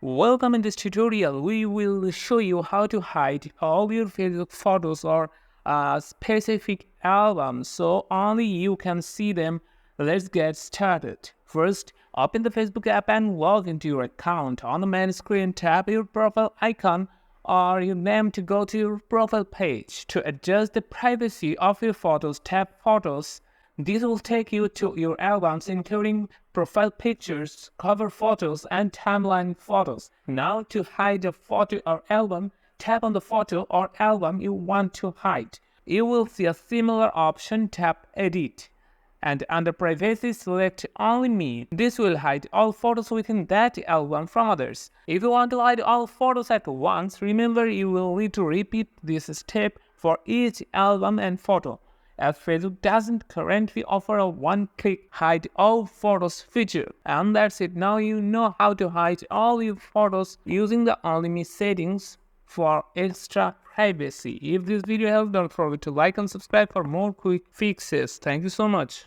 Welcome. In this tutorial, we will show you how to hide all your Facebook photos or specific albums so only you can see them. Let's get started. First, open the Facebook app and log into your account. On the main screen, tap your profile icon or your name to go to your profile page. To adjust the privacy of your photos, tap Photos. This will take you to your albums including profile pictures, cover photos, and timeline photos. Now to hide a photo or album, tap on the photo or album you want to hide. You will see a similar option, tap Edit. And under Privacy, select Only Me. This will hide all photos within that album from others. If you want to hide all photos at once, remember you will need to repeat this step for each album and photo, as Facebook doesn't currently offer a one-click hide all photos feature. And that's it. Now you know how to hide all your photos using the Only Me settings for extra privacy. If this video helped, don't forget to like and subscribe for more quick fixes. Thank you so much.